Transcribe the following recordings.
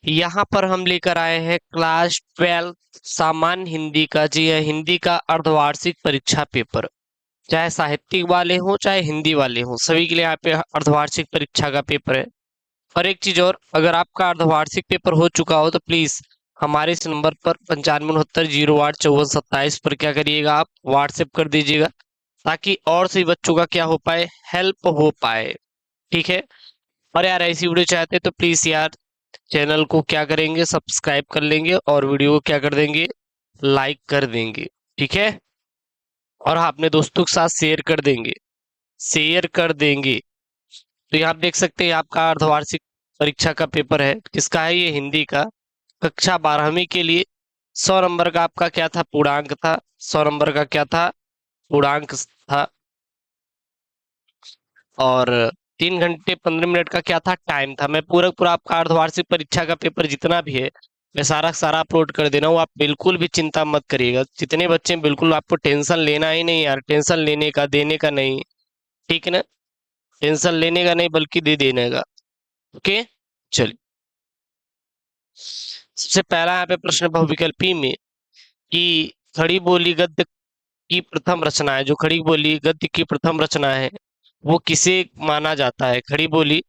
यहाँ पर हम लेकर आए हैं क्लास 12 सामान्य हिंदी का। जी है, हिंदी का अर्धवार्षिक परीक्षा पेपर। चाहे साहित्यिक वाले हों चाहे हिंदी वाले हों, सभी के लिए यहाँ पे अर्धवार्षिक परीक्षा का पेपर है। और एक चीज और, अगर आपका अर्धवार्षिक पेपर हो चुका हो तो प्लीज हमारे इस नंबर पर 9569085427 पर क्या करिएगा, आप व्हाट्सएप कर दीजिएगा, ताकि और सभी बच्चों का क्या हो पाए, हेल्प हो पाए। ठीक है। और यार ऐसी वीडियो चाहते हैं तो प्लीज यार चैनल को क्या करेंगे, सब्सक्राइब कर लेंगे और वीडियो को क्या कर देंगे, लाइक कर देंगे। ठीक है। और हाँ, अपने दोस्तों के साथ शेयर कर देंगे। तो यहाँ आप देख सकते हैं आपका अर्धवार्षिक परीक्षा का पेपर है। किसका है ये, हिंदी का। कक्षा 12वीं के लिए 100 नंबर का आपका क्या था, पूर्णांक था। 100 नंबर का क्या था, पूर्णांक था। और 3 घंटे 15 मिनट का क्या था, टाइम था। मैं पूरा पूरा आपका अर्धवार्षिक परीक्षा का पेपर जितना भी है मैं सारा का सारा अपलोड कर देना हूँ। आप बिल्कुल भी चिंता मत करिएगा। जितने बच्चे हैं, बिल्कुल आपको टेंशन लेना ही नहीं यार। टेंशन लेने का देने का नहीं। ठीक है ना। टेंशन लेने का नहीं बल्कि दे देने का। ओके। चलिए, सबसे पहला यहाँ पे प्रश्न बहुविकल्पी में कि खड़ी बोली गद्य की प्रथम रचना है। जो खड़ी बोली गद्य की प्रथम रचना है वो किसे माना जाता है। खड़ी बोली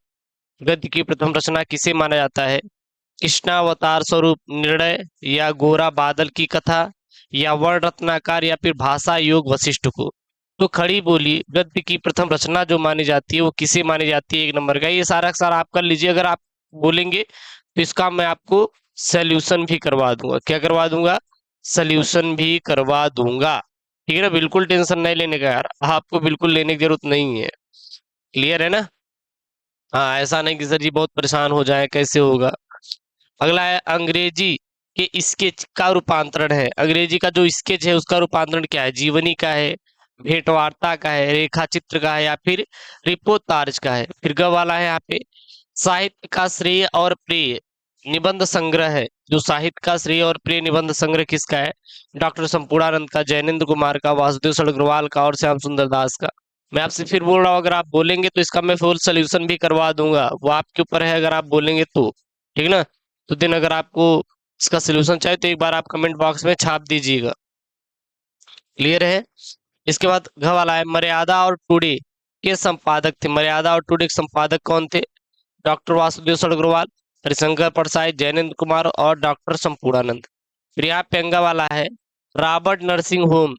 गद्य की प्रथम रचना किसे माना जाता है। कृष्णावतार स्वरूप निर्णय, या गोरा बादल की कथा, या वर्ण रत्नाकर, या फिर भाषा योग वशिष्ठ को। तो खड़ी बोली गद्य की प्रथम रचना जो मानी जाती है वो किसे मानी जाती है, 1 नंबर का। ये सारा का सारा आप कर लीजिए। अगर आप बोलेंगे तो इसका मैं आपको सोल्यूशन भी करवा दूंगा। क्या करवा दूंगा, सोल्यूशन भी करवा दूंगा। ठीक है ना। बिल्कुल टेंशन नहीं लेने का यार, आपको बिल्कुल लेने की जरूरत नहीं है। क्लियर है ना। हाँ, ऐसा नहीं कि सर जी बहुत परेशान हो जाए, कैसे होगा। अगला है अंग्रेजी के स्केच का रूपांतरण है। अंग्रेजी का जो स्केच है उसका रूपांतरण क्या है, जीवनी का है, भेंटवार्ता का है, रेखा चित्र का है, या फिर रिपोर्टाज का है। फिर ग वाला है यहाँ पे साहित्य का श्रेय और प्रिय निबंध संग्रह है। जो साहित्य का श्रेय और प्रिय निबंध संग्रह किसका है, डॉक्टर संपूर्णानंद का, जैनेन्द्र कुमार का, वासुदेव सड़ग्रवाल का और श्याम सुंदर दास का। मैं आपसे फिर बोल रहा हूँ, अगर आप बोलेंगे तो इसका मैं फुल सोल्यूशन भी करवा दूंगा। वो आपके ऊपर है, अगर आप बोलेंगे तो। ठीक ना। तो दिन अगर आपको इसका सोल्यूशन चाहिए तो एक बार आप कमेंट बॉक्स में छाप दीजिएगा। क्लियर है। इसके बाद घ वाला है मर्यादा और टुडे के संपादक थे। मर्यादा और टुडे के संपादक कौन थे, डॉक्टर वासुदेव सड़ग्रवाल, हरिशंकर प्रसाद, जैनेन्द्र कुमार और डॉक्टर संपूर्णानंद। फिर यहाँ पेंगा वाला है रॉबर्ट नर्सिंग होम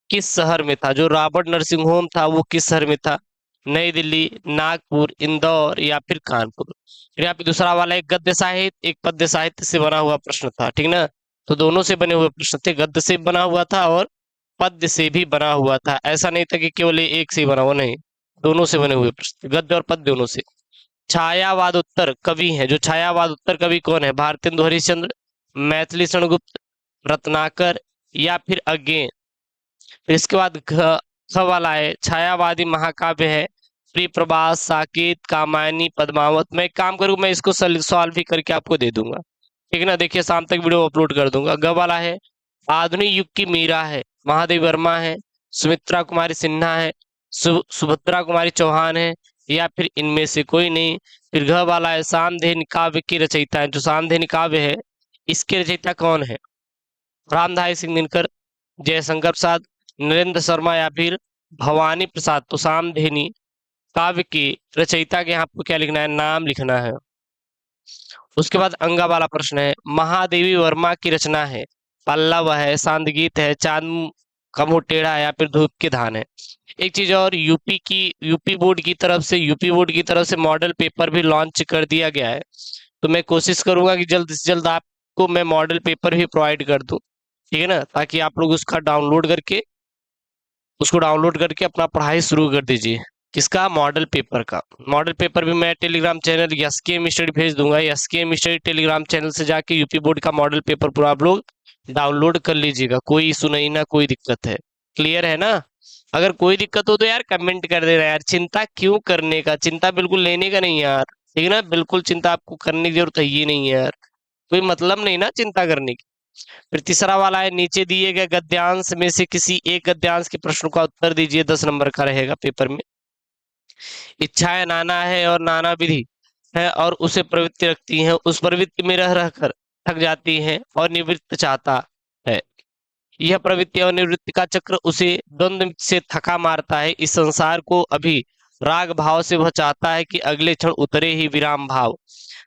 किस शहर में था। जो रॉबर्ट नर्सिंग होम था वो किस शहर में था, नई दिल्ली, नागपुर, इंदौर, या फिर कानपुर। फिर यहाँ पे दूसरा वाला है गद्य साहित्य एक पद्य साहित्य से बना हुआ प्रश्न था। ठीक ना। तो दोनों से बने हुए प्रश्न थे, गद्य से बना हुआ था और पद्य से भी बना हुआ था। ऐसा नहीं था कि केवल एक से ही बना हुआ, नहीं, दोनों से बने हुए प्रश्न, गद्य और पद्य दोनों से। छायावाद उत्तर कवि है। जो छायावाद उत्तर कवि कौन है, भारतेंदु हरिश्चंद्र, मैथिली शरणगुप्त, रत्नाकर, या फिर अज्ञे। फिर इसके बाद ख वाला है छायावादी महाकाव्य है प्रिय प्रभास, साकेत, कामायनी, पद्मावत। मैं एक काम करूँ, मैं इसको सॉल्व भी करके आपको दे दूंगा। ठीक है ना। देखिए शाम तक वीडियो अपलोड कर दूंगा। ग वाला है आधुनिक युग की मीरा है, महादेवी वर्मा है, सुमित्रा कुमारी सिन्हा है, सुभद्रा कुमारी चौहान है, या फिर इनमें से कोई नहीं। फिर घ वाला है सामधेनु काव्य की रचयिता है। जो सामधेनु काव्य है इसके रचयिता कौन है, रामधारी सिंह दिनकर, जयशंकर प्रसाद, नरेंद्र शर्मा, या फिर भवानी प्रसाद। तो सामधेनी काव्य की रचयिता के यहाँ आपको क्या लिखना है, नाम लिखना है। उसके बाद अंगा वाला प्रश्न है महादेवी वर्मा की रचना है, पल्लव है, सांदगीत है, चांद का मुंह टेढ़ा है, या फिर धूप के धान है। एक चीज और, यूपी बोर्ड की तरफ से मॉडल पेपर भी लॉन्च कर दिया गया है। तो मैं कोशिश करूंगा कि जल्द से जल्द आपको मैं मॉडल पेपर भी प्रोवाइड कर दूं। ठीक है ना। ताकि आप लोग उसको डाउनलोड करके अपना पढ़ाई शुरू कर दीजिए। किसका, मॉडल पेपर का। मॉडल पेपर भी मैं टेलीग्राम चैनल एसकेएम स्टडी भेज दूंगा। एसकेएम स्टडी टेलीग्राम चैनल से जाके यूपी बोर्ड का मॉडल पेपर पूरा आप लोग डाउनलोड कर लीजिएगा। कोई इशू नहीं ना, कोई दिक्कत है। क्लियर है ना। अगर कोई दिक्कत हो तो यार कमेंट कर देना यार। चिंता क्यों करने का, चिंता बिल्कुल लेने का नहीं यार। ठीक है ना। बिल्कुल चिंता आपको करने की जरूरत है ही नहीं है यार। कोई मतलब नहीं ना चिंता करने की। फिर तीसरा वाला है नीचे दिए गए गद्यांश में से किसी एक गद्यांश के प्रश्न का उत्तर दीजिए। 10 नंबर का रहेगा पेपर में। इच्छाएं नाना है और नाना विधि है और उसे प्रवृत्ति रखती हैं, उस प्रवृत्ति में रह रहकर थक जाती हैं और निवृत्त चाहता है। यह प्रवृत्ति और निवृत्ति का चक्र उसे द्वंद्व से थका मारता है। इस संसार को अभी राग भाव से वह चाहता है कि अगले क्षण उतरे ही विराम भाव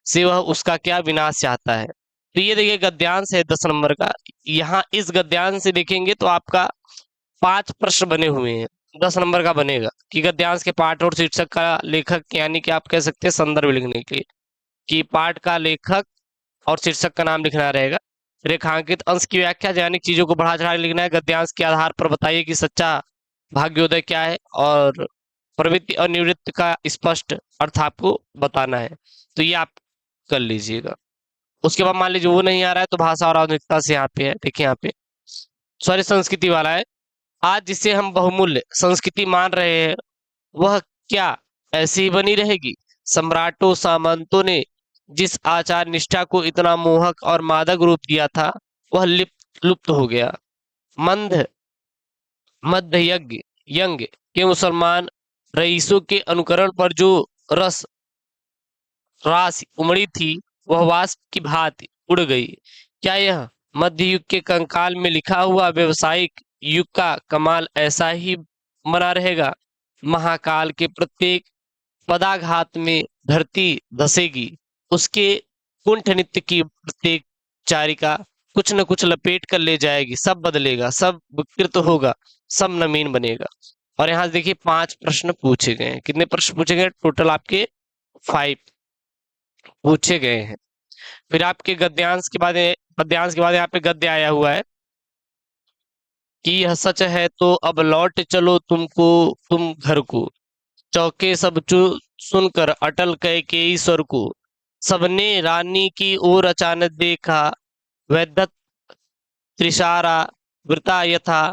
से वह उसका क्या विनाश चाहता है। तो ये देखिए गद्यांश है 10 नंबर का। यहाँ इस गद्यांश से देखेंगे तो आपका 5 प्रश्न बने हुए हैं, 10 नंबर का बनेगा कि गद्यांश के पाठ और शीर्षक का लेखक, यानी कि आप कह सकते हैं संदर्भ लिखने के लिए कि पाठ का लेखक और शीर्षक का नाम लिखना रहेगा। रेखांकित अंश की व्याख्या, यानी चीजों को बढ़ा चढ़ा लिखना है। गद्यांश के आधार पर बताइए कि सच्चा भाग्योदय क्या है, और प्रवृत्ति और निवृत्ति का स्पष्ट अर्थ आपको बताना है। तो ये आप कर लीजिएगा। उसके बाद मान लीजिए वो नहीं आ रहा है तो भाषा और आधुनिकता से यहाँ पे है, देखिए यहाँ पे सॉरी संस्कृति वाला है। आज जिसे हम बहुमूल्य संस्कृति मान रहे हैं वह क्या ऐसी ही बनी रहेगी? सम्राटों सामंतों ने जिस आचार निष्ठा को इतना मोहक और मादक रूप दिया था वह लुप्त हो गया। मंद मध्य यंग के मुसलमान रईसों के अनुकरण पर जो रस रास उमड़ी थी वह वाष्प की भांति उड़ गई। क्या यह मध्य युग के कंकाल में लिखा हुआ व्यवसायिक युग का कमाल ऐसा ही बना रहेगा? महाकाल के प्रत्येक पदाघात में धरती धसेगी, उसके कुंठ नित्य की प्रत्येक चारिका कुछ न कुछ लपेट कर ले जाएगी। सब बदलेगा, सब विकृत होगा, सब नवीन बनेगा। और यहाँ देखिए 5 प्रश्न पूछे गए हैं। कितने प्रश्न पूछे गए? टोटल आपके 5 पूछे गए हैं। फिर आपके गद्यांश के बाद पद्यांश के बाद यहाँ पे गद्य आया हुआ है कि यह सच है तो अब लौट चलो तुम घर को, चौके सब चू सुनकर अटल कैकेयी स्वर को, सबने रानी की ओर अचानक देखा, वैदत त्रिशारा वृता यथा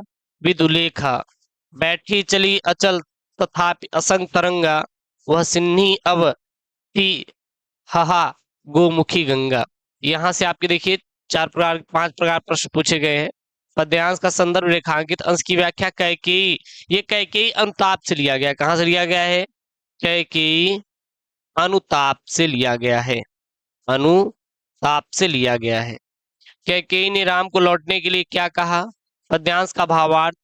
विदुलेखा, बैठी चली अचल तथापि असंग तरंगा, वह सिन्ही अब थी हाहा गोमुखी गंगा। यहाँ से आपके देखिए 5 प्रकार प्रश्न पूछे गए हैं। पद्यांश का संदर्भ, रेखांकित अंश की व्याख्या, कैकेयी, ये कैकेयी अनुताप से लिया गया। कहाँ से लिया गया है? कैकेयी अनुताप से लिया गया है, अनुताप से लिया गया है। कैकेयी ने राम को लौटने के लिए क्या कहा? पद्यांश का भावार्थ,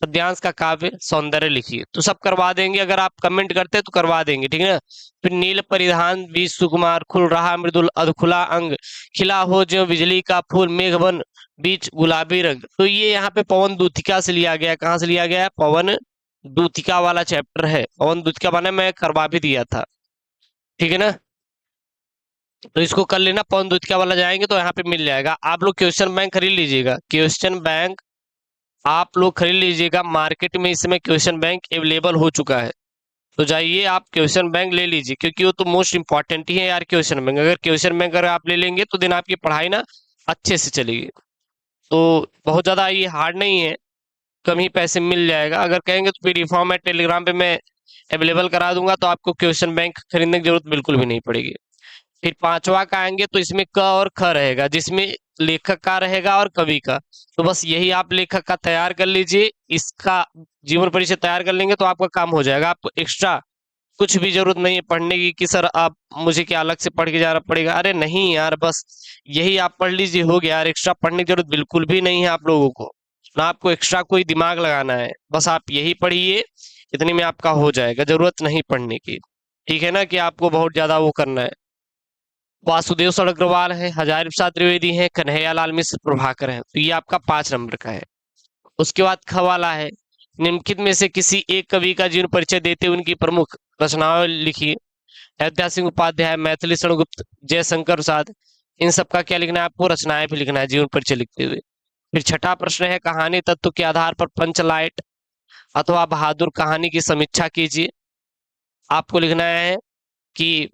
पद्यांश का काव्य सौंदर्य लिखिए। तो सब करवा देंगे, अगर आप कमेंट करते हैं तो करवा देंगे, ठीक है ना। फिर नील परिधान बीच सुकुमार, खुल रहा मृदुल अधखुला अंग, खिला हो जो बिजली का फूल, मेघवन बीच गुलाबी रंग। तो ये यहाँ पे पवन दूतिका से लिया गया। कहाँ से लिया गया है? पवन दूतिका वाला चैप्टर है। पवन दूतिका बना मैं करवा भी दिया था, ठीक है ना। तो इसको कर लेना, पवन दूतिका वाला जाएंगे तो यहाँ पे मिल जाएगा। आप लोग क्वेश्चन बैंक खरीद लीजिएगा, क्वेश्चन बैंक आप लोग खरीद लीजिएगा। मार्केट में इस समय क्वेश्चन बैंक अवेलेबल हो चुका है, तो जाइए आप क्वेश्चन बैंक ले लीजिए, क्योंकि वो तो मोस्ट इंपॉर्टेंट ही है यार क्वेश्चन बैंक। अगर क्वेश्चन बैंक अगर आप ले लेंगे तो दिन आपकी पढ़ाई ना अच्छे से चलेगी। तो बहुत ज़्यादा ये हार्ड नहीं है, कम ही पैसे मिल जाएगा। अगर कहेंगे तो पीडीएफ फॉर्मेट टेलीग्राम पे मैं अवेलेबल करा दूंगा, तो आपको क्वेश्चन बैंक खरीदने की जरूरत बिल्कुल भी नहीं पड़ेगी। फिर 5वां का आएंगे तो इसमें क और ख रहेगा, जिसमें लेखक का रहेगा और कवि का। तो बस यही आप लेखक का तैयार कर लीजिए, इसका जीवन परिचय तैयार कर लेंगे तो आपका काम हो जाएगा। आपको एक्स्ट्रा कुछ भी जरूरत नहीं है पढ़ने की कि सर आप मुझे क्या अलग से पढ़ के जाना पड़ेगा। अरे नहीं यार, बस यही आप पढ़ लीजिए, हो गया यार। एक्स्ट्रा पढ़ने की जरूरत बिल्कुल भी नहीं है आप लोगों को, ना आपको एक्स्ट्रा कोई दिमाग लगाना है। बस आप यही पढ़िए, इतने में आपका हो जाएगा, जरूरत नहीं पढ़ने की, ठीक है ना, कि आपको बहुत ज्यादा वो करना है। वासुदेव सर अग्रवाल है, हजारी प्रसाद द्विवेदी है, कन्हैयालाल मिश्र प्रभाकर है। तो ये आपका 5 नंबर का है। उसके बाद ख वाला है, निम्नलिखित में से किसी एक कवि का जीवन परिचय देते हुए उनकी प्रमुख रचनाएं लिखिए। अयोध्या सिंह उपाध्याय, मैथिली शरण गुप्त, जयशंकर प्रसाद, इन सबका क्या लिखना है आपको? रचनाएं भी लिखना है जीवन परिचय लिखते हुए। फिर छठा प्रश्न है, कहानी तत्व के आधार पर पंचलाइट अथवा बहादुर कहानी की समीक्षा कीजिए। आपको लिखना है कि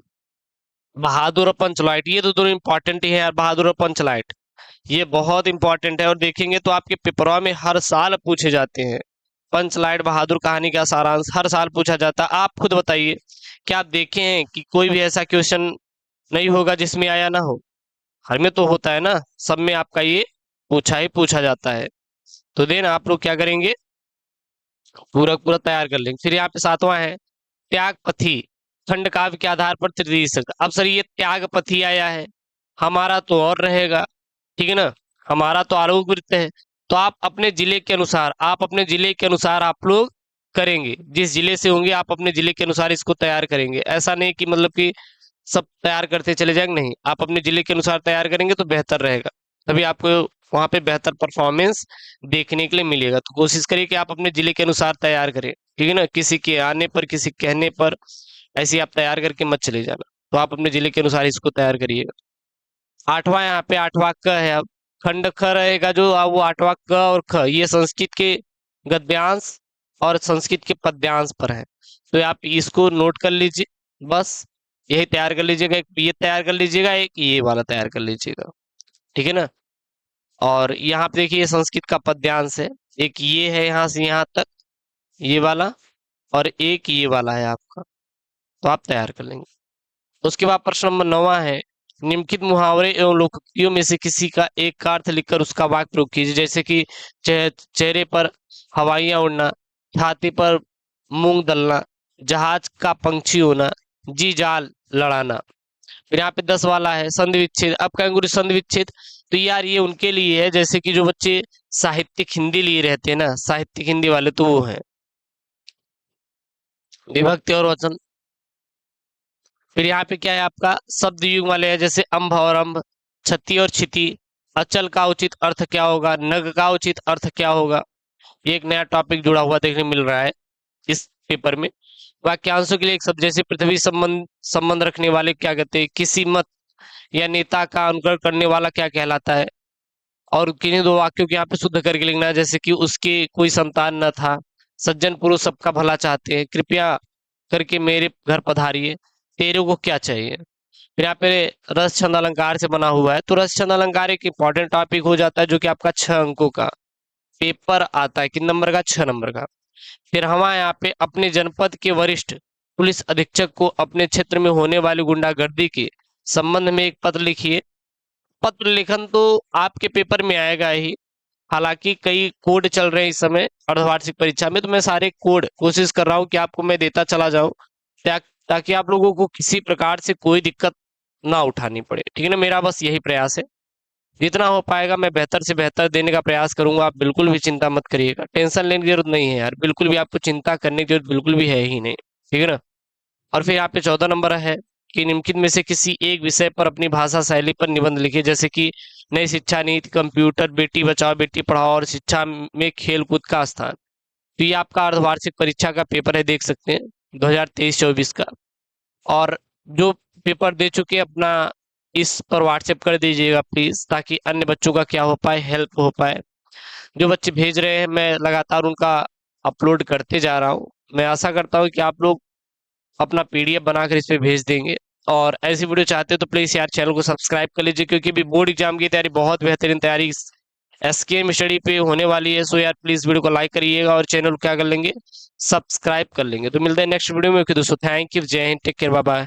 बहादुर और पंचलाइट, ये तो दोनों इंपॉर्टेंट ही है यार। बहादुर और पंचलाइट ये बहुत इंपॉर्टेंट है, और देखेंगे तो आपके पेपरों में हर साल पूछे जाते हैं। पंचलाइट बहादुर कहानी का सारांश हर साल पूछा जाता है। आप खुद बताइए, क्या आप देखे हैं कि कोई भी ऐसा क्वेश्चन नहीं होगा जिसमें आया ना हो? हर में तो होता है ना, सब में आपका ये पूछा ही पूछा जाता है। तो देन आप लोग क्या करेंगे, पूरा पूरा तैयार कर लेंगे। फिर यहाँ पे 7वां है, त्यागपथी खंड काव्य के आधार पर तृतीय शब्द। अब सर ये त्यागपथी आया है, हमारा तो और रहेगा, ठीक है ना, हमारा तो आलोक वृत्त है। तो आप अपने जिले के अनुसार, आप लोग करेंगे, जिस जिले से होंगे आप अपने जिले के अनुसार इसको तैयार करेंगे। ऐसा नहीं कि मतलब कि सब तैयार करते चले जाएंगे, नहीं, आप अपने जिले के अनुसार तैयार करेंगे तो बेहतर रहेगा, तभी आपको वहां पे बेहतर परफॉर्मेंस देखने के लिए मिलेगा। तो कोशिश करिए कि आप अपने जिले के अनुसार तैयार करें, ठीक है ना, किसी के आने पर, किसी के कहने पर ऐसे ही आप तैयार करके मत चले जाना। तो आप अपने जिले के अनुसार इसको तैयार करिएगा। आठवां, यहाँ पे आठवां क है। अब खंड ख रहेगा जो, वो आठवां क और ख ये संस्कृत के गद्यांश और संस्कृत के पद्यांश पर है। तो आप इसको नोट कर लीजिए, बस यही तैयार कर लीजिएगा, एक ये तैयार कर लीजिएगा, एक ये वाला तैयार कर लीजिएगा, ठीक है ना। और यहाँ पे देखिए ये संस्कृत का पद्यांश है, एक ये है यहाँ से यहाँ तक ये वाला, और एक ये वाला है आपका, तो आप तैयार कर लेंगे। उसके बाद प्रश्न नंबर 9वां है, निम्नलिखित मुहावरे एवं लोकोक्तियों में से किसी का एक का अर्थ लिखकर उसका वाक्य प्रयोग कीजिए। जैसे कि चेहरे पर हवाइयां उड़ना, छाती पर मूंग दलना, जहाज का पंछी होना, जी जाल लड़ाना। फिर यहाँ पे 10 वाला है संधि विच्छेद। अब कहेंगे गुरु संधि विच्छेद, तो यार ये उनके लिए है जैसे कि जो बच्चे साहित्यिक हिंदी लिए रहते हैं ना, साहित्यिक हिंदी वाले, तो वो है विभक्ति और वचन। फिर यहाँ पे क्या है आपका शब्द युग वाले है, जैसे अम्भ और अम्भ, छति और छिति, अचल का उचित अर्थ क्या होगा, नग का उचित अर्थ क्या होगा। ये एक नया टॉपिक जुड़ा हुआ देखने मिल रहा है इस पेपर में। वाक्यांशों के लिए एक शब्द, जैसे पृथ्वी संबंध संबंध रखने वाले क्या कहते हैं, किसी मत या नेता का अनुकरण करने वाला क्या कहलाता है। और किन्हीं दो वाक्यों को यहाँ पे शुद्ध करके लिखना है, जैसे कि उसके कोई संतान न था, सज्जन पुरुष सबका भला चाहते हैं, कृपया करके मेरे घर पधारिए, तेरे को क्या चाहिए। फिर यहाँ पे रस छंद अलंकार से बना हुआ है, तो रस छंद अलंकार एक इंपॉर्टेंट टॉपिक हो जाता है जो कि आपका 6 अंकों का पेपर आता है, किन नंबर का, 6 नंबर का। फिर हमारे यहाँ पे अपने जनपद के वरिष्ठ पुलिस अधीक्षक को अपने क्षेत्र में होने वाली गुंडागर्दी के संबंध में एक पत्र लिखिए। पत्र लेखन तो आपके पेपर में आएगा ही, हालांकि कई कोड चल रहे हैं इस समय अर्धवार्षिक परीक्षा में, तो मैं सारे कोड कोशिश कर रहा हूँ कि आपको मैं देता चला जाऊं, ताकि आप लोगों को किसी प्रकार से कोई दिक्कत ना उठानी पड़े, ठीक है ना। मेरा बस यही प्रयास है, जितना हो पाएगा मैं बेहतर से बेहतर देने का प्रयास करूंगा। आप बिल्कुल भी चिंता मत करिएगा, टेंशन लेने की जरूरत नहीं है यार, बिल्कुल भी आपको चिंता करने की जरूरत बिल्कुल भी है ही नहीं, ठीक है ना। और फिर यहाँ पे 14 नंबर है कि निम्नलिखित में से किसी एक विषय पर अपनी भाषा शैली पर निबंध लिखिए। जैसे कि नई शिक्षा नीति, कंप्यूटर, बेटी बचाओ बेटी पढ़ाओ और शिक्षा में खेल कूद का स्थान। तो ये आपका अर्धवार्षिक परीक्षा का पेपर है, देख सकते हैं 2023-24 का। और जो पेपर दे चुके अपना, इस पर व्हाट्सएप कर दीजिएगा प्लीज, ताकि अन्य बच्चों का क्या हो पाए, हेल्प हो पाए। जो बच्चे भेज रहे हैं मैं लगातार उनका अपलोड करते जा रहा हूँ, मैं आशा करता हूँ कि आप लोग अपना पीडीएफ बनाकर इस पे भेज देंगे। और ऐसी वीडियो चाहते हो तो प्लीज यार चैनल को सब्सक्राइब कर लीजिए, क्योंकि अभी बोर्ड एग्जाम की तैयारी, बहुत बेहतरीन तैयारी एसकेएम स्टडी पे होने वाली है। सो यार प्लीज वीडियो को लाइक करिएगा और चैनल को क्या कर लेंगे, सब्सक्राइब कर लेंगे। तो मिलते हैं नेक्स्ट वीडियो में। ओके दोस्तों, थैंक यू, जय हिंद, टेक केयर, बाय बाय।